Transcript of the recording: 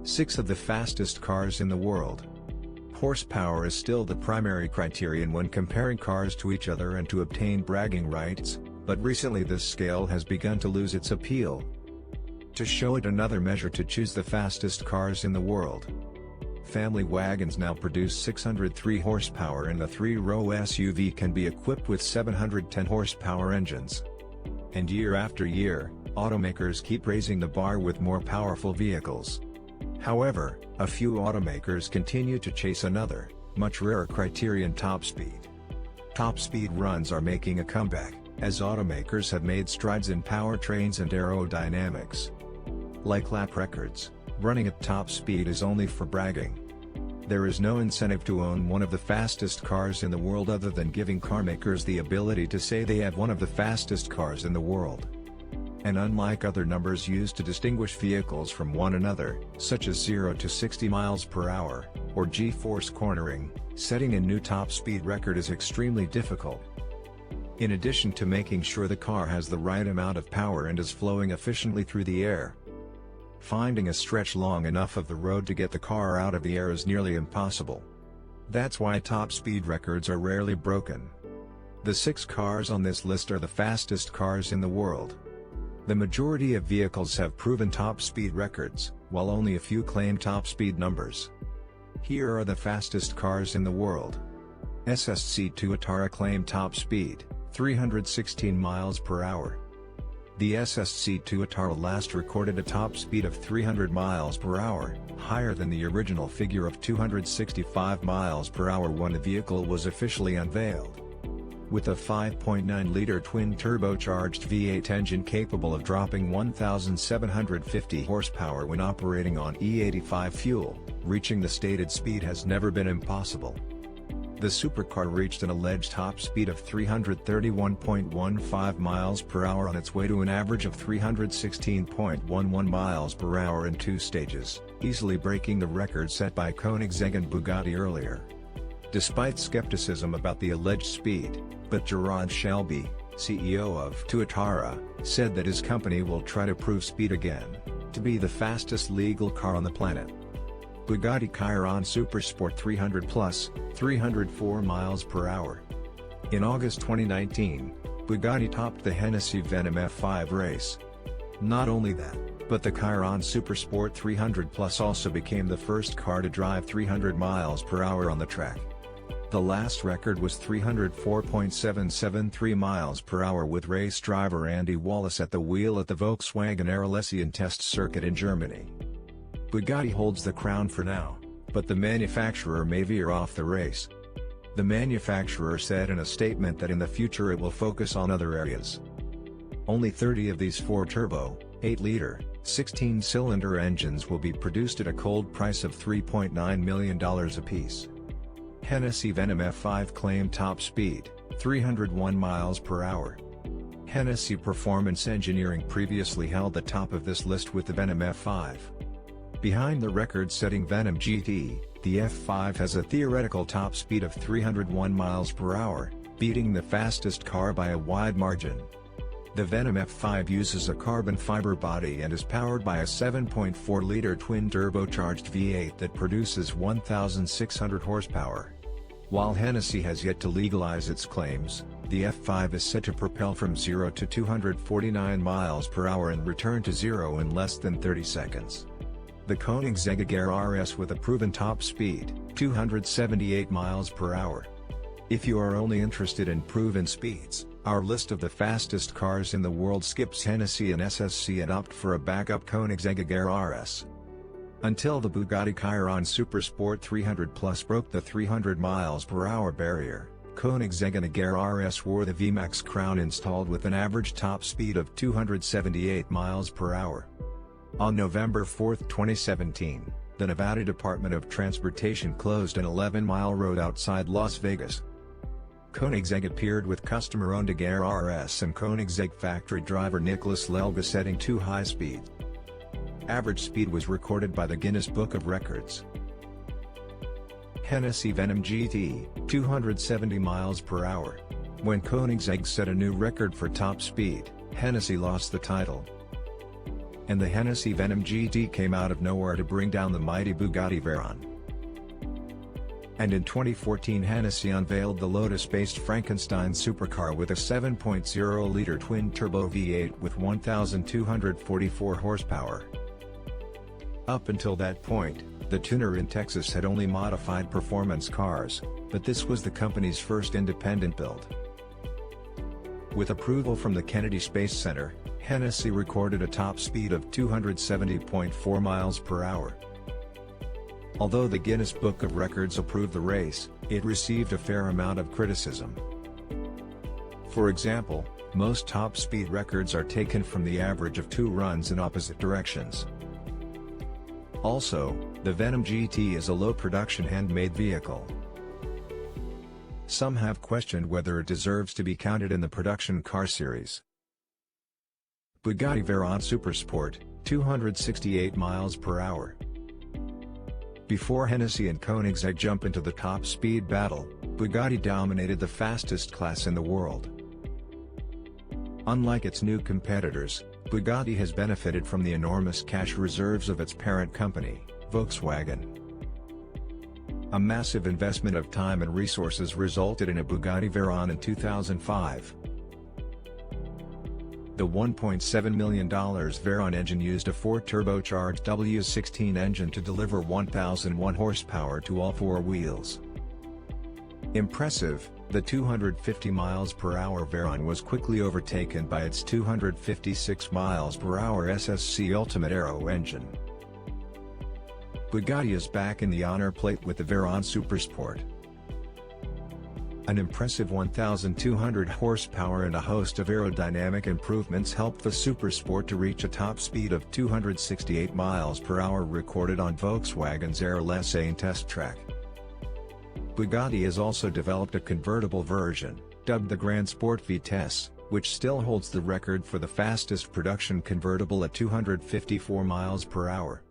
6 of the fastest cars in the world. Horsepower is still the primary criterion when comparing cars to each other and to obtain bragging rights, but recently this scale has begun to lose its appeal. To show it another measure to choose the fastest cars in the world. Family wagons now produce 603 horsepower and the 3-row SUV can be equipped with 710 horsepower engines. And year after year, automakers keep raising the bar with more powerful vehicles. However, a few automakers continue to chase another, much rarer criterion: top speed. Top speed runs are making a comeback, as automakers have made strides in powertrains and aerodynamics. Like lap records, running at top speed is only for bragging. There is no incentive to own one of the fastest cars in the world other than giving carmakers the ability to say they have one of the fastest cars in the world. And unlike other numbers used to distinguish vehicles from one another, such as 0 to 60 miles per hour, or G-force cornering, setting a new top speed record is extremely difficult. In addition to making sure the car has the right amount of power and is flowing efficiently through the air, finding a stretch long enough of the road to get the car out of the air is nearly impossible. That's why top speed records are rarely broken. The 6 cars on this list are the fastest cars in the world. The majority of vehicles have proven top speed records, while only a few claim top speed numbers. Here are the fastest cars in the world. SSC Tuatara claimed top speed, 316 miles per hour. The SSC Tuatara last recorded a top speed of 300 miles per hour, higher than the original figure of 265 miles per hour when the vehicle was officially unveiled. With a 5.9-liter twin-turbocharged V8 engine capable of dropping 1,750 horsepower when operating on E85 fuel, reaching the stated speed has never been impossible. The supercar reached an alleged top speed of 331.15 miles per hour on its way to an average of 316.11 miles per hour in 2 stages, easily breaking the record set by Koenigsegg and Bugatti earlier. Despite skepticism about the alleged speed, but Gerard Shelby, CEO of Tuatara, said that his company will try to prove speed again, to be the fastest legal car on the planet. Bugatti Veyron Supersport 300 Plus, 304 miles per hour. In August 2019, Bugatti topped the Hennessy Venom F5 race. Not only that, but the Veyron Supersport 300 Plus also became the first car to drive 300 miles per hour on the track. The last record was 304.773 miles per hour with race driver Andy Wallace at the wheel at the Volkswagen Arlesian test circuit in Germany. Bugatti holds the crown for now, but the manufacturer may veer off the race. The manufacturer said in a statement that in the future it will focus on other areas. Only 30 of these 4-turbo, 8-liter, 16-cylinder engines will be produced at a cold price of $3.9 million apiece. Hennessy Venom F5 claimed top speed, 301 miles per hour. Hennessy Performance Engineering previously held the top of this list with the Venom F5. Behind the record-setting Venom GT, the F5 has a theoretical top speed of 301 miles per hour, beating the fastest car by a wide margin. The Venom F5 uses a carbon fiber body and is powered by a 7.4-liter twin-turbocharged V8 that produces 1,600 horsepower. While Hennessy has yet to legalize its claims, the F5 is set to propel from 0 to 249 miles per hour and return to 0 in less than 30 seconds. The Koenigsegg Agera RS with a proven top speed, 278 miles per hour. If you are only interested in proven speeds, our list of the fastest cars in the world skips Hennessy and SSC and opt for a backup Koenigsegg Agera RS. Until the Bugatti Veyron Supersport 300 Plus broke the 300 miles per hour barrier, Koenigsegg and Agera RS wore the VMAX crown installed with an average top speed of 278 miles per hour. On November 4, 2017, the Nevada Department of Transportation closed an 11-mile road outside Las Vegas. Koenigsegg appeared with customer-owned Agera RS and Koenigsegg factory driver Nicholas Lelga setting 2 high speeds. Average speed was recorded by the Guinness Book of Records. Hennessy Venom GT, 270 miles per hour. When Koenigsegg set a new record for top speed, Hennessy lost the title. and the Hennessy Venom GT came out of nowhere to bring down the mighty Bugatti Veyron. And in 2014 Hennessy unveiled the Lotus-based Frankenstein supercar with a 7.0-liter twin-turbo V8 with 1,244 horsepower. Up until that point, the tuner in Texas had only modified performance cars, but this was the company's first independent build. With approval from the Kennedy Space Center, Hennessy recorded a top speed of 270.4 miles per hour. Although the Guinness Book of Records approved the race, it received a fair amount of criticism. For example, most top speed records are taken from the average of 2 runs in opposite directions. Also, the Venom GT is a low-production handmade vehicle. Some have questioned whether it deserves to be counted in the production car series. Bugatti Veyron Supersport, 268 miles per hour. Before Hennessy and Koenigsegg jump into the top speed battle, Bugatti dominated the fastest class in the world. Unlike its new competitors, Bugatti has benefited from the enormous cash reserves of its parent company, Volkswagen. A massive investment of time and resources resulted in a Bugatti Veyron in 2005. The $1.7 million Veyron engine used a 4-turbocharged W16 engine to deliver 1,001 horsepower to all 4 wheels. Impressive, the 250 miles per hour Veyron was quickly overtaken by its 256 miles per hour SSC Ultimate Aero engine. Bugatti is back in the honor plate with the Veyron Supersport. An impressive 1,200 horsepower and a host of aerodynamic improvements helped the Supersport to reach a top speed of 268 miles per hour recorded on Volkswagen's Air-Lessane test track. Bugatti has also developed a convertible version, dubbed the Grand Sport Vitesse, which still holds the record for the fastest production convertible at 254 miles per hour.